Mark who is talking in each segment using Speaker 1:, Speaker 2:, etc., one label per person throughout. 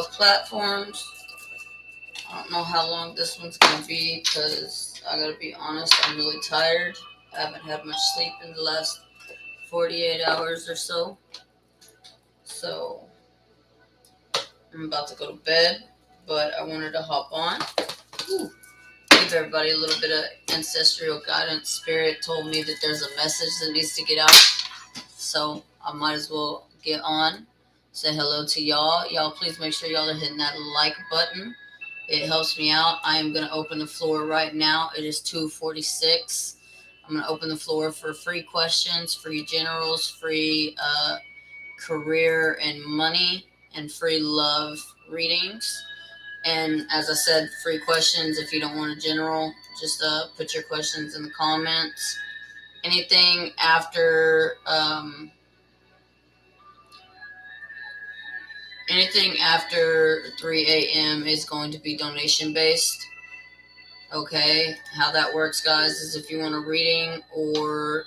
Speaker 1: platforms. I don't know how long this one's going to be because I got to be honest, I'm really tired. I haven't had much sleep in the last 48 hours or so. So I'm about to go to bed, but I wanted to hop on. Ooh. Give everybody a little bit of ancestral guidance. Spirit told me that there's a message that needs to get out. So I might as well get on. Say hello to y'all. Y'all please make sure y'all are hitting that like button. It helps me out. I am going to open the floor right now. It is 2:46. I'm going to open the floor for free questions, free generals, free career and money, and free love readings. And as I said, free questions. If you don't want a general, just put your questions in the comments. Anything after 3 a.m. is going to be donation based. Okay, how that works, guys, is if you want a reading or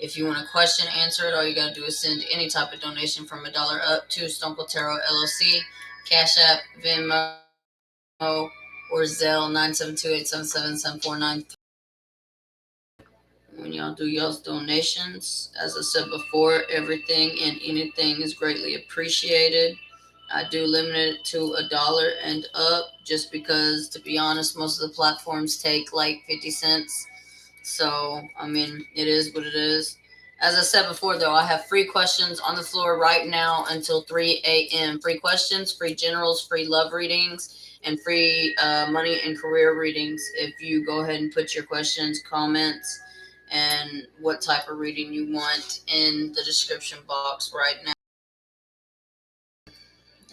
Speaker 1: if you want a question answered, all you gotta do is send any type of donation from $1 up to Stone Cold Tarot LLC, CashApp, Venmo, or Zelle 9728777493. When y'all do y'all's donations, as I said before, everything and anything is greatly appreciated. I do limit it to $1 and up just because, to be honest, most of the platforms take like 50 cents. So, I mean, it is what it is. As I said before, though, I have free questions on the floor right now until 3 a.m. Free questions, free generals, free love readings, and free money and career readings. If you go ahead and put your questions, comments, and what type of reading you want in the description box right now.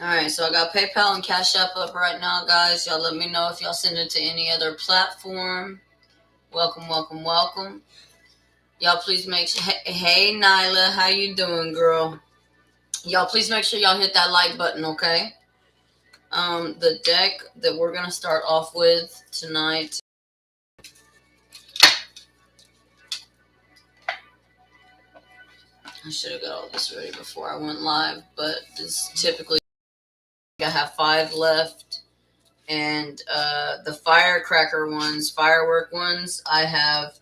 Speaker 1: Alright, so I got PayPal and Cash App up right now, guys. Y'all let me know if y'all send it to any other platform. Welcome, welcome, welcome. Y'all please make sure... Hey, Nyla, how you doing, girl? Y'all please make sure y'all hit that like button, okay? The deck that we're going to start off with tonight... I should have got all this ready before I went live, but this typically... I have 5 left, and the firecracker ones, firework ones, I have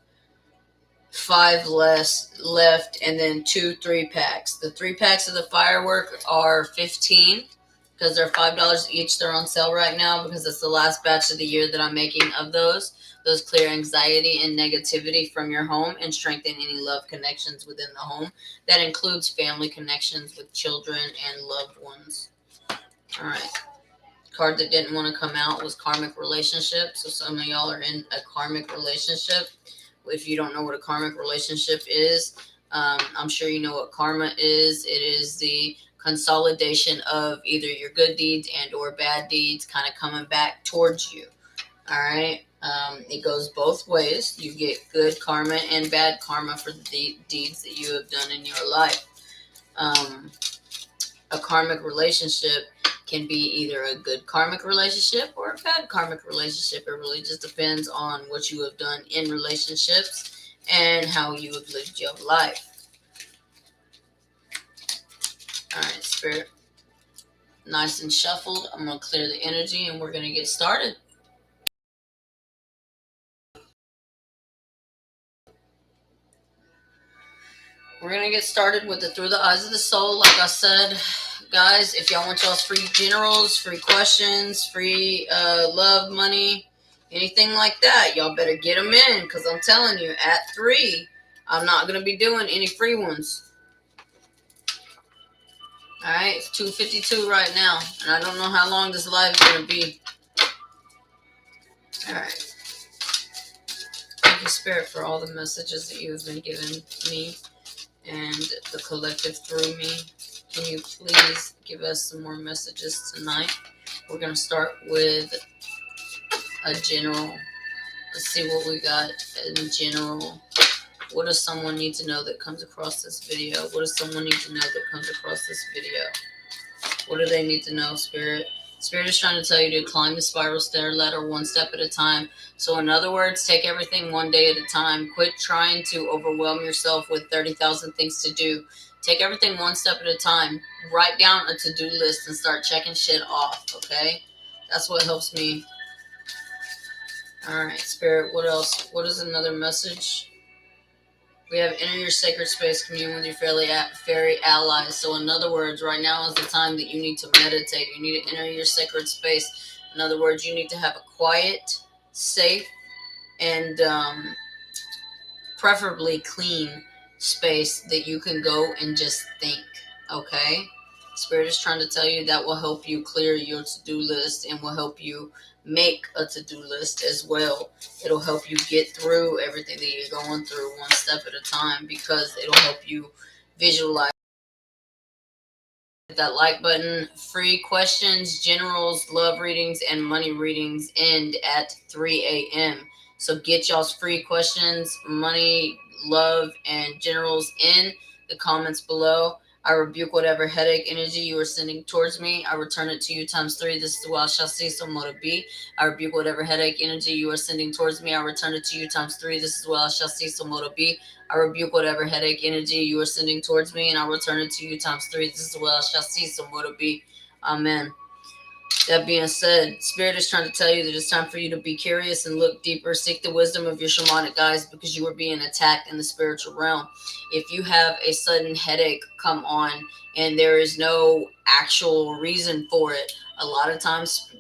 Speaker 1: 5 less left, and then 2 3-packs. The 3-packs of the firework are $15 because they're $5 each. They're on sale right now because it's the last batch of the year that I'm making of those. Those clear anxiety and negativity from your home and strengthen any love connections within the home. That includes family connections with children and loved ones. All right. Card that didn't want to come out was karmic relationship. So some of y'all are in a karmic relationship. If you don't know what a karmic relationship is, I'm sure you know what karma is. It is the consolidation of either your good deeds and or bad deeds kind of coming back towards you. All right. It goes both ways. You get good karma and bad karma for the deeds that you have done in your life. A karmic relationship can be either a good karmic relationship or a bad karmic relationship. It really just depends on what you have done in relationships and how you have lived your life. All right, Spirit. Nice and shuffled. I'm going to clear the energy and we're going to get started. We're going to get started with the Through the Eyes of the Soul. Like I said, guys, if y'all want y'all's free generals, free questions, free love, money, anything like that, y'all better get them in because I'm telling you, at 3, I'm not going to be doing any free ones. All right, it's 2:52 right now, and I don't know how long this live is going to be. All right. Thank you, Spirit, for all the messages that you have been giving me and the collective through me. Can you please give us some more messages tonight? We're going to start with a general. Let's see what we got in general. What does someone need to know that comes across this video? What does someone need to know that comes across this video? What do they need to know, Spirit? Spirit is trying to tell you to climb the spiral stair ladder one step at a time. So in other words, take everything one day at a time. Quit trying to overwhelm yourself with 30,000 things to do. Take everything one step at a time. Write down a to-do list and start checking shit off, okay? That's what helps me. All right, Spirit, what else? What is another message? We have enter your sacred space, commune with your fairy allies. So in other words, right now is the time that you need to meditate. You need to enter your sacred space. In other words, you need to have a quiet, safe, and preferably clean space that you can go and just think, okay? Spirit is trying to tell you that will help you clear your to-do list and will help you make a to-do list as well. It'll help you get through everything that you're going through one step at a time, because it'll help you visualize. That like button. Free questions, generals, love readings, and money readings end at 3 a.m. So get y'all's free questions, money, love, and generals in the comments below. I rebuke whatever headache energy you are sending towards me. I return it to you times 3. This is what I shall see, so mote be. I rebuke whatever headache energy you are sending towards me. I return it to you times 3. This is what I shall see, so mote be. I rebuke whatever headache energy you are sending towards me, and I return it to you times 3. This is what I shall see, so mote be. Amen. That being said, Spirit is trying to tell you that it's time for you to be curious and look deeper. Seek the wisdom of your shamanic guides, because you are being attacked in the spiritual realm. If you have a sudden headache come on and there is no actual reason for it, a lot of times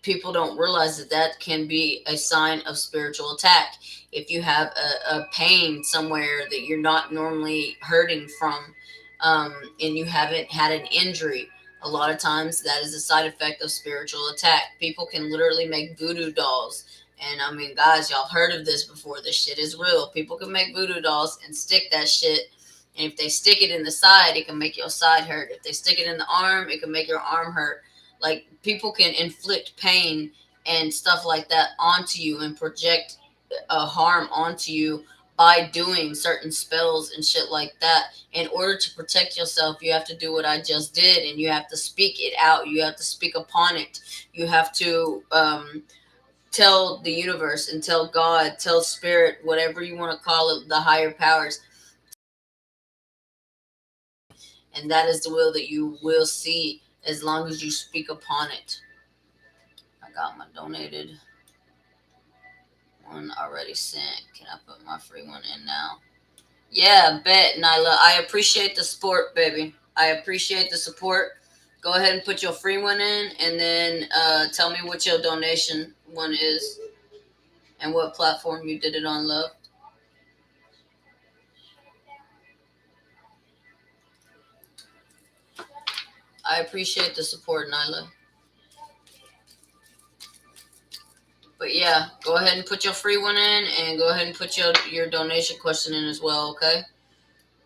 Speaker 1: people don't realize that that can be a sign of spiritual attack. If you have a pain somewhere that you're not normally hurting from, and you haven't had an injury, a lot of times that is a side effect of spiritual attack. People can literally make voodoo dolls. And I mean, guys, y'all heard of this before. This shit is real. People can make voodoo dolls and stick that shit. And if they stick it in the side, it can make your side hurt. If they stick it in the arm, it can make your arm hurt. Like, people can inflict pain and stuff like that onto you and project harm onto you by doing certain spells and shit like that. In order to protect yourself, you have to do what I just did, and you have to speak it out. You have to speak upon it. You have to tell the universe and tell God, tell Spirit, whatever you want to call it, the higher powers. And that is the will that you will see as long as you speak upon it. I got my donated one already sent. Can I put my free one in now? Yeah, bet, Nyla. I appreciate the support, baby. I appreciate the support. Go ahead and put your free one in, and then tell me what your donation one is and what platform you did it on, love. I appreciate the support, Nyla. But yeah, go ahead and put your free one in, and go ahead and put your donation question in as well, okay?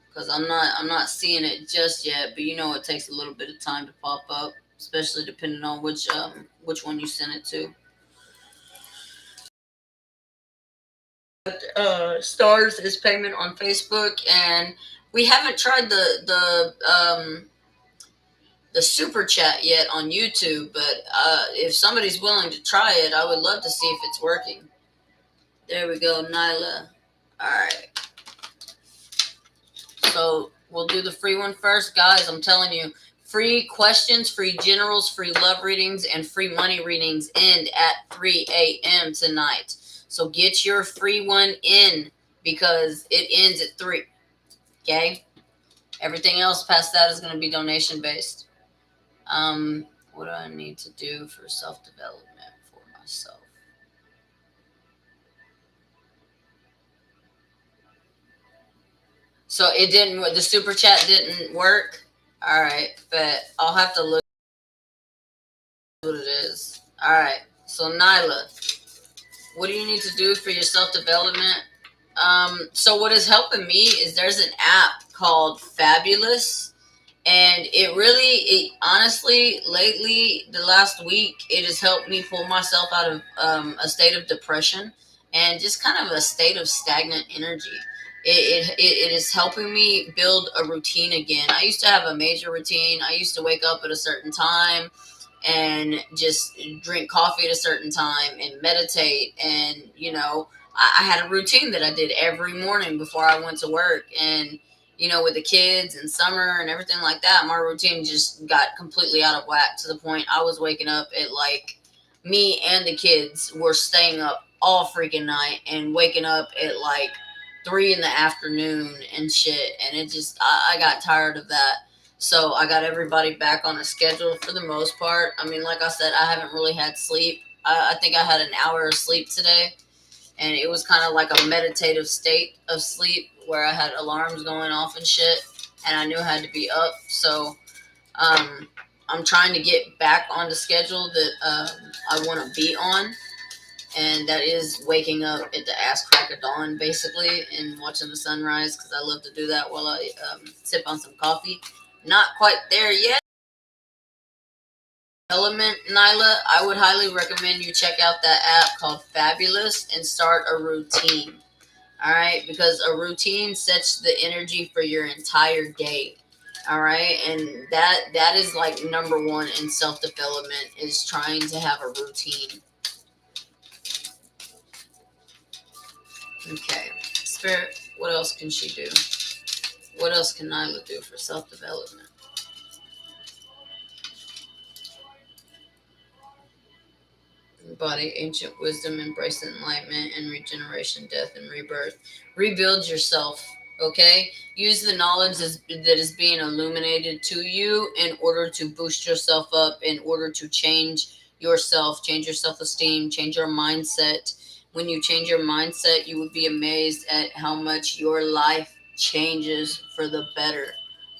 Speaker 1: Because I'm not seeing it just yet, but you know it takes a little bit of time to pop up, especially depending on which one you send it to. Stars is payment on Facebook, and we haven't tried the super chat yet on YouTube, but if somebody's willing to try it, I would love to see if it's working. There we go, Nyla. All right. So we'll do the free one first. Guys, I'm telling you, free questions, free generals, free love readings, and free money readings end at 3 a.m. tonight. So get your free one in, because it ends at 3. Okay? Everything else past that is going to be donation based. What do I need to do for self-development for myself? So it didn't, the super chat didn't work. All right, but I'll have to look what it is. All right, so Nyla, what do you need to do for your self-development? So what is helping me is there's an app called Fabulous. And it honestly, lately, the last week, it has helped me pull myself out of a state of depression and just kind of a state of stagnant energy. It is helping me build a routine again. I used to have a major routine. I used to wake up at a certain time and just drink coffee at a certain time and meditate. And, I had a routine that I did every morning before I went to work. And you know, with the kids and summer and everything like that, my routine just got completely out of whack to the point I was waking up at like, me and the kids were staying up all freaking night and waking up at like 3 in the afternoon and shit. And it just, I got tired of that. So I got everybody back on a schedule for the most part. I mean, like I said, I haven't really had sleep. I think I had an hour of sleep today, and it was kind of like a meditative state of sleep where I had alarms going off and shit, and I knew I had to be up. So I'm trying to get back on the schedule that I want to be on, and that is waking up at the ass crack of dawn, basically, and watching the sunrise, because I love to do that while I sip on some coffee. Not quite there yet. Element, Nyla, I would highly recommend you check out that app called Fabulous and start a routine. All right, because a routine sets the energy for your entire day. All right, and that is like number one in self-development, is trying to have a routine. Okay, Spirit, what else can she do? What else can Nyla do for self-development? Body, ancient wisdom, embrace enlightenment and regeneration, death and rebirth. Rebuild yourself, okay? Use the knowledge that is being illuminated to you in order to boost yourself up, in order to change yourself, change your self-esteem, change your mindset. When you change your mindset, you would be amazed at how much your life changes for the better,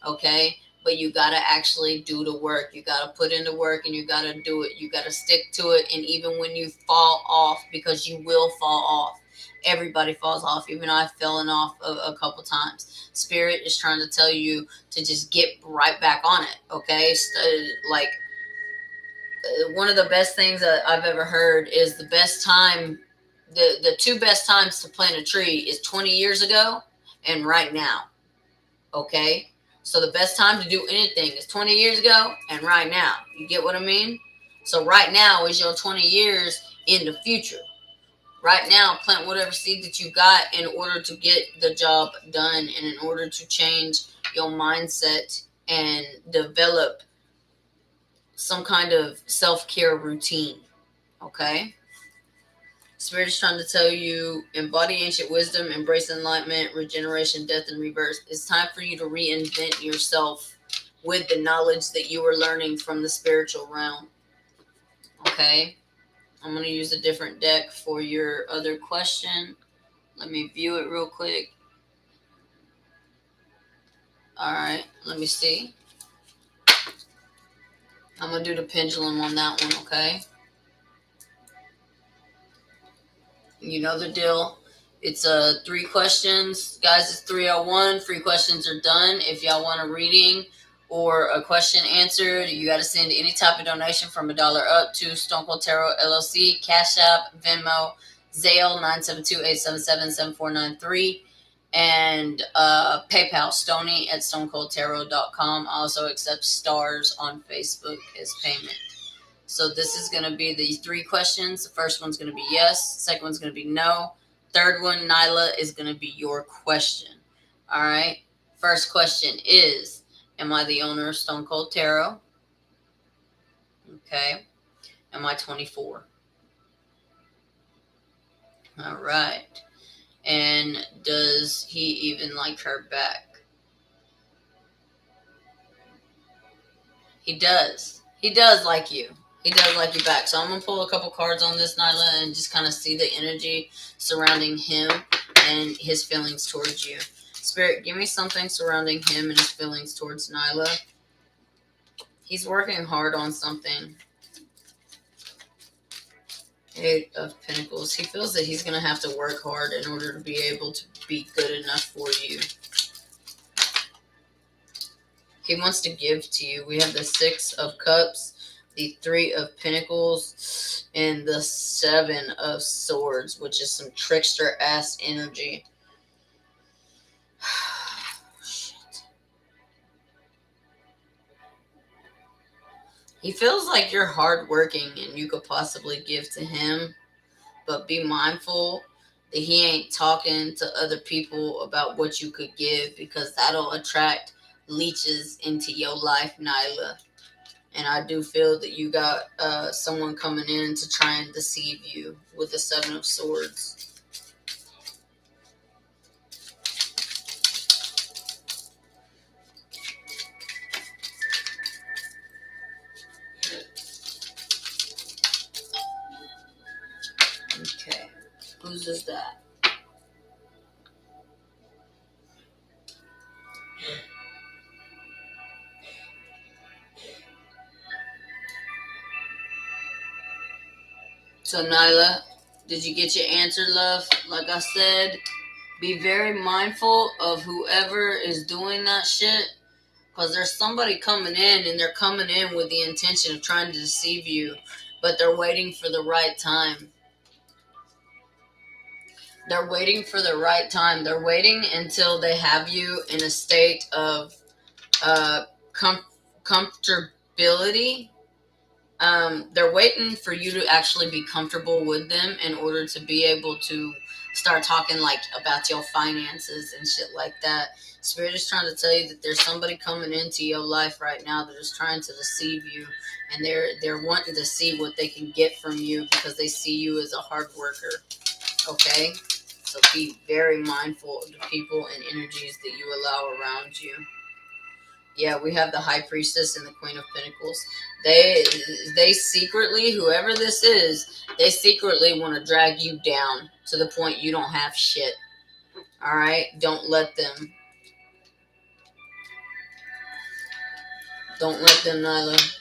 Speaker 1: okay? But you got to actually do the work. You got to put in the work, and you got to do it. You got to stick to it. And even when you fall off, because you will fall off, everybody falls off. Even I've fallen off a couple times. Spirit is trying to tell you to just get right back on it. Okay. Like, one of the best things that I've ever heard is the best time, the two best times to plant a tree is 20 years ago and right now. Okay. So the best time to do anything is 20 years ago and right now. You get what I mean? So right now is your 20 years in the future. Right now, plant whatever seed that you got in order to get the job done, and in order to change your mindset and develop some kind of self-care routine. Okay? Spirit is trying to tell you, embody ancient wisdom, embrace enlightenment, regeneration, death, and rebirth. It's time for you to reinvent yourself with the knowledge that you were learning from the spiritual realm. Okay? I'm going to use a different deck for your other question. Let me view it real quick. Alright, let me see. I'm going to do the pendulum on that one, okay? You know the deal. It's 3 questions. Guys, it's 301. 3 questions are done. If y'all want a reading or a question answered, you got to send any type of donation from $1 up to Stone Cold Tarot LLC, CashApp, Venmo, Zelle 9728777493, and PayPal, Stoney at StoneColdTarot.com. I also accept stars on Facebook as payment. So this is going to be the 3 questions. The first one's going to be yes. The second one's going to be no. Third one, Nyla, is going to be your question. All right. First question is, am I the owner of Stone Cold Tarot? Okay. Am I 24? All right. And does he even like her back? He does. He does like you. He does like you back. So I'm going to pull a couple cards on this, Nyla, and just kind of see the energy surrounding him and his feelings towards you. Spirit, give me something surrounding him and his feelings towards Nyla. He's working hard on something. 8 of Pentacles. He feels that he's going to have to work hard in order to be able to be good enough for you. He wants to give to you. We have the 6 of Cups, the 3 of Pentacles, and the 7 of Swords, which is some trickster-ass energy. Shit. He feels like you're hardworking and you could possibly give to him, but be mindful that he ain't talking to other people about what you could give, because that'll attract leeches into your life, Nyla. And I do feel that you got someone coming in to try and deceive you with the Seven of Swords. Okay, whose is that? So, Nyla, did you get your answer, love? Like I said, be very mindful of whoever is doing that shit, because there's somebody coming in, and they're coming in with the intention of trying to deceive you, but they're waiting for the right time. They're waiting for the right time. They're waiting until they have you in a state of uh, comfortability. They're waiting for you to actually be comfortable with them in order to be able to start talking like about your finances and shit like that. Spirit is trying to tell you that there's somebody coming into your life right now that is trying to deceive you, and they're wanting to see what they can get from you because they see you as a hard worker. Okay, so be very mindful of the people and energies that you allow around you. Yeah, we have the High Priestess and the Queen of Pentacles. They secretly, whoever this is, they secretly want to drag you down to the point you don't have shit. All right, don't let them. Don't let them, Nyla.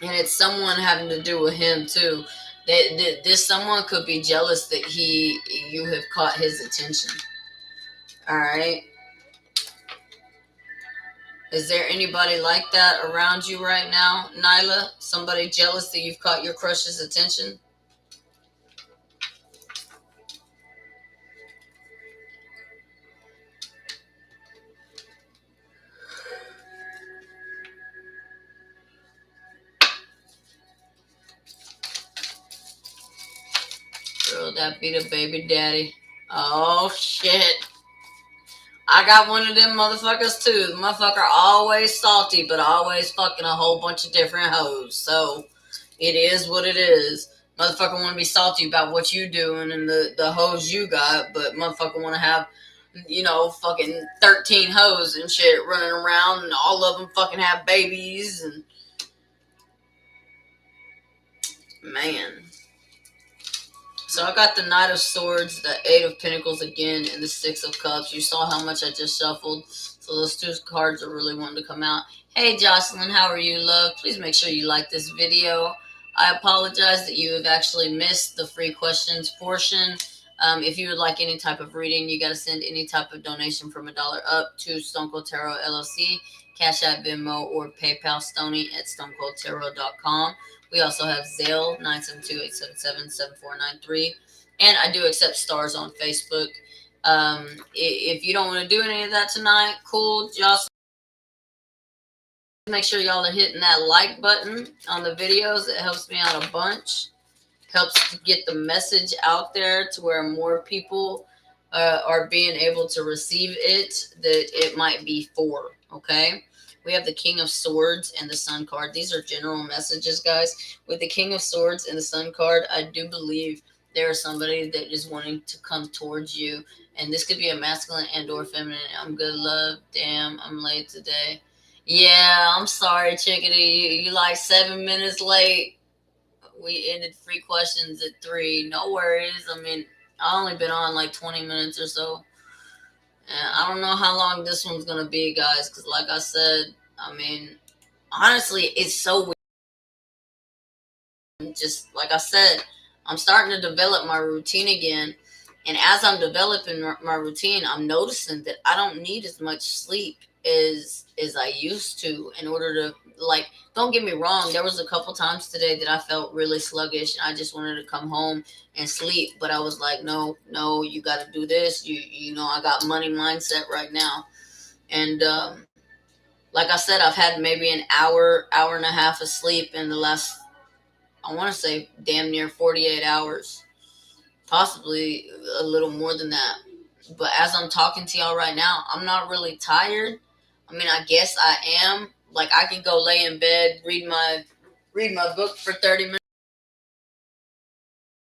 Speaker 1: And it's someone having to do with him too. This someone could be jealous that you have caught his attention. All right. Is there anybody like that around you right now, Nyla? Somebody jealous that you've caught your crush's attention? Girl, that be the baby daddy. Oh, shit. I got one of them motherfuckers, too. The motherfucker always salty, but always fucking a whole bunch of different hoes. So, it is what it is. Motherfucker want to be salty about what you doing and the hoes you got, but motherfucker want to have, fucking 13 hoes and shit running around, and all of them fucking have babies, and man. So I got the Knight of Swords, the Eight of Pentacles again, and the Six of Cups. You saw how much I just shuffled. So those two cards are really wanting to come out. Hey Jocelyn, how are you, love? Please make sure you like this video. I apologize that you have actually missed the free questions portion. If you would like any type of reading, you got to send any type of donation from $1 up to Stone Cold Tarot LLC, CashApp, Venmo, or PayPal Stoney at StoneColdTarot.com. We also have Zelle 972-877-7493, and I do accept stars on Facebook. If you don't want to do any of that tonight, cool. Y'all make sure y'all are hitting that like button on the videos. It helps me out a bunch. Helps to get the message out there to where more people are being able to receive it that it might be for. Okay. We have the King of Swords and the Sun card. These are general messages, guys. With the King of Swords and the Sun card, I do believe there is somebody that is wanting to come towards you. And this could be a masculine and or feminine. I'm good, love. Damn, I'm late today. Yeah, I'm sorry, chickadee. You like 7 minutes late. We ended free questions at 3. No worries. I mean, I only been on like 20 minutes or so. And I don't know how long this one's going to be, guys, because like I said, I mean, honestly, it's so weird. Just like I said, I'm starting to develop my routine again. And as I'm developing my routine, I'm noticing that I don't need as much sleep as I used to in order to, like, don't get me wrong, there was a couple times today that I felt really sluggish and I just wanted to come home and sleep, but I was like, no, you got to do this. You know, I got money mindset right now. And like I said, I've had maybe an hour and a half of sleep in the last, I want to say damn near 48 hours. possibly a little more than that. But as I'm talking to y'all right now, I'm not really tired. I mean, I guess I am. Like, I can go lay in bed, read my book for 30 minutes.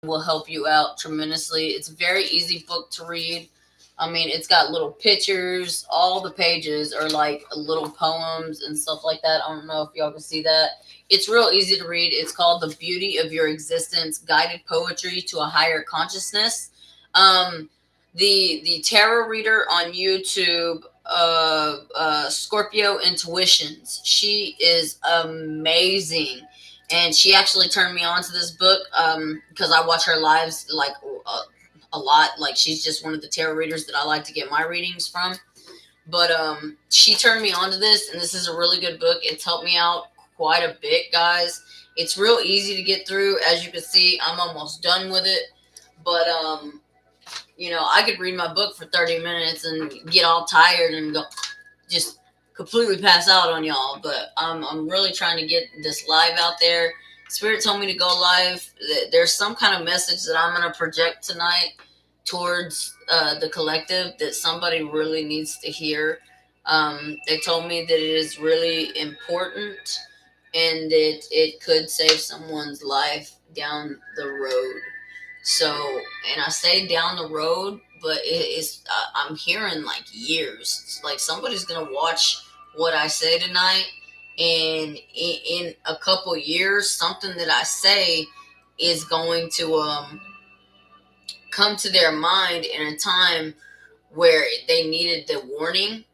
Speaker 1: Will help you out tremendously. It's a very easy book to read. I mean, it's got little pictures. All the pages are like little poems and stuff like that. I don't know if y'all can see that. It's real easy to read. It's called The Beauty of Your Existence, Guided Poetry to a Higher Consciousness. The tarot reader on YouTube, Scorpio Intuitions, she is amazing. And she actually turned me on to this book because I watch her lives like a lot. Like, she's just one of the tarot readers that I like to get my readings from. But she turned me on to this, and this is a really good book. It's helped me out quite a bit, guys. It's real easy to get through. As you can see, I'm almost done with it. But you know, I could read my book for 30 minutes and get all tired and go just completely pass out on y'all. But I'm really trying to get this live out there. Spirit told me to go live. There's some kind of message that I'm going to project tonight towards the collective that somebody really needs to hear. They told me that it is really important and that it could save someone's life down the road. So, and I say down the road, but it's I'm hearing like years. It's like somebody's gonna watch what I say tonight, and in a couple years, something that I say is going to come to their mind in a time where they needed the warning,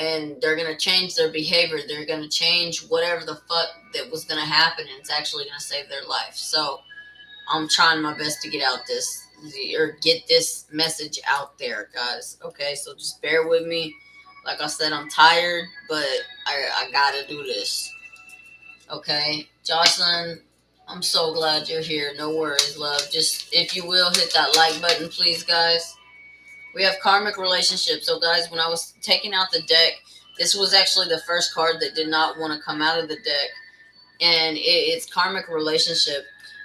Speaker 1: and they're gonna change their behavior. They're gonna change whatever the fuck that was gonna happen, and it's actually gonna save their life. So I'm trying my best to get this message out there, guys. Okay, so just bear with me. Like I said, I'm tired, but I gotta do this. Okay, Jocelyn, I'm so glad you're here. No worries, love. Just, if you will, hit that like button, please, guys. We have karmic relationships. So, guys, when I was taking out the deck, this was actually the first card that did not want to come out of the deck. And it's karmic relationship.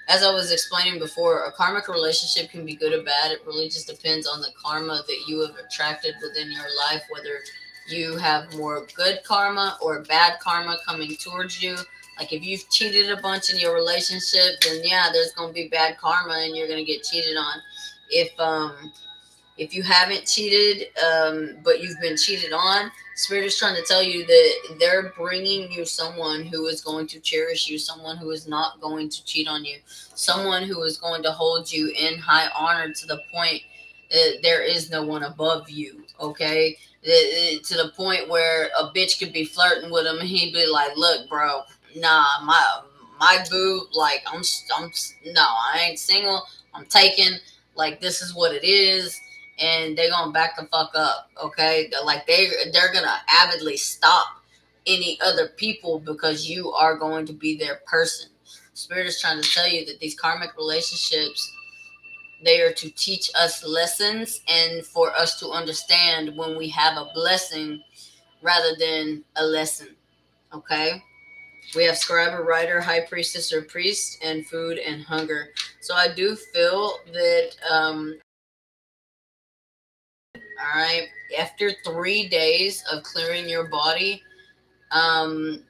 Speaker 1: As I was explaining before, a karmic relationship can be good or bad. It really just depends on the karma that you have attracted within your life, whether you have more good karma or bad karma coming towards you. Like, if you've cheated a bunch in your relationship, then yeah, there's going to be bad karma and you're going to get cheated on. If you haven't cheated, but you've been cheated on, Spirit is trying to tell you that they're bringing you someone who is going to cherish you, someone who is not going to cheat on you, someone who is going to hold you in high honor to the point that there is no one above you, okay? To the point where a bitch could be flirting with him and he'd be like, look, bro, nah, my boo, like, no, I ain't single, I'm taken, like, this is what it is. And they're gonna back the fuck up, okay? Like, they're gonna avidly stop any other people because you are going to be their person. Spirit is trying to tell you that these karmic relationships, they are to teach us lessons and for us to understand when we have a blessing rather than a lesson, okay? We have scribe, writer, high priestess or priest, and food and hunger. So I do feel that all right, after 3 days of clearing your body from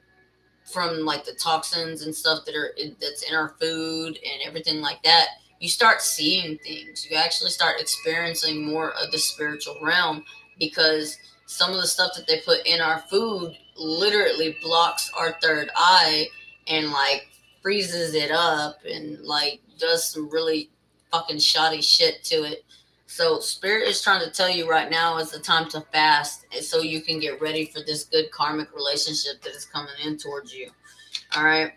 Speaker 1: like the toxins and stuff that's in our food and everything like that, you start seeing things. You actually start experiencing more of the spiritual realm, because some of the stuff that they put in our food literally blocks our third eye and like freezes it up and like does some really fucking shoddy shit to it. So Spirit is trying to tell you right now is the time to fast, so you can get ready for this good karmic relationship that is coming in towards you. All right.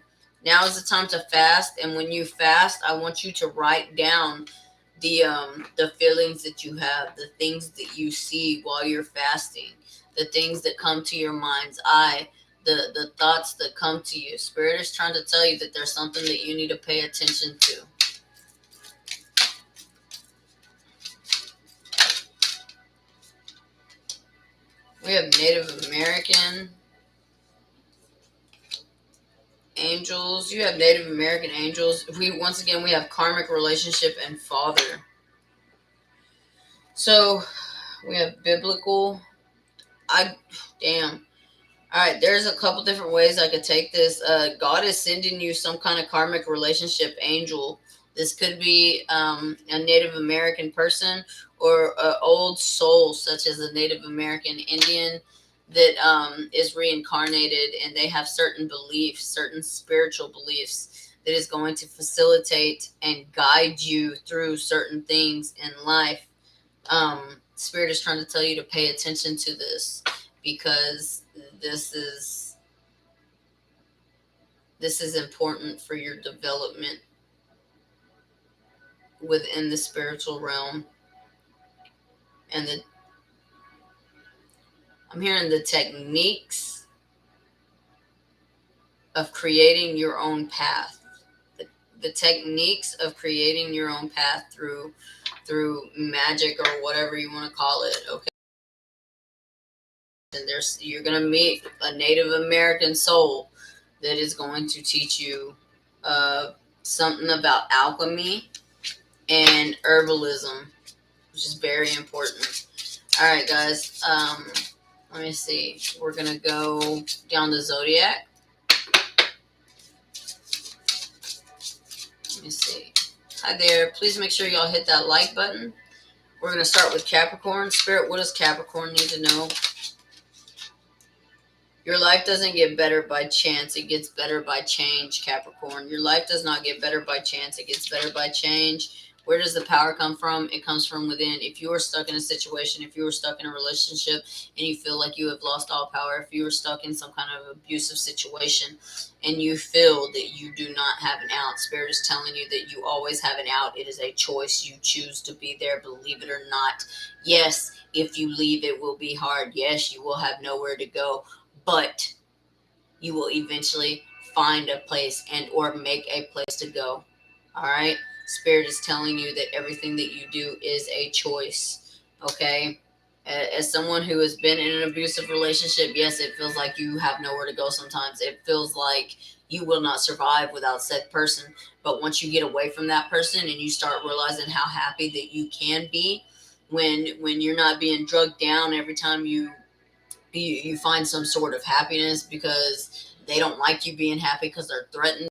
Speaker 1: Now is the time to fast, and when you fast, I want you to write down the feelings that you have, the things that you see while you're fasting, the things that come to your mind's eye, the thoughts that come to you. Spirit is trying to tell you that there's something that you need to pay attention to. We have Native American angels. You have Native American angels. We have karmic relationship and father. So we have biblical. Damn. All right, there's a couple different ways I could take this. God is sending you some kind of karmic relationship angel. This could be a Native American person or an old soul, such as a Native American Indian that is reincarnated, and they have certain beliefs, certain spiritual beliefs that is going to facilitate and guide you through certain things in life. Spirit is trying to tell you to pay attention to this, because this is important for your development within the spiritual realm. And I'm hearing the techniques of creating your own path. The techniques of creating your own path through magic, or whatever you want to call it. Okay. And you're going to meet a Native American soul that is going to teach you something about alchemy and herbalism, which is very important. All right, guys. Let me see. We're going to go down the zodiac. Let me see. Hi there. Please make sure y'all hit that like button. We're going to start with Capricorn. Spirit, what does Capricorn need to know? Your life doesn't get better by chance. It gets better by change, Capricorn. Your life does not get better by chance. It gets better by change. Where does the power come from? It comes from within. If you are stuck in a situation, if you are stuck in a relationship and you feel like you have lost all power, if you are stuck in some kind of abusive situation and you feel that you do not have an out, Spirit is telling you that you always have an out. It is a choice. You choose to be there, believe it or not. Yes, if you leave, it will be hard. Yes, you will have nowhere to go, but you will eventually find a place and or make a place to go. All right. Spirit is telling you that everything that you do is a choice. Okay. As someone who has been in an abusive relationship, yes, it feels like you have nowhere to go sometimes. It feels like you will not survive without said person. But once you get away from that person and you start realizing how happy that you can be when you're not being drugged down every time you find some sort of happiness, because they don't like you being happy because they're threatened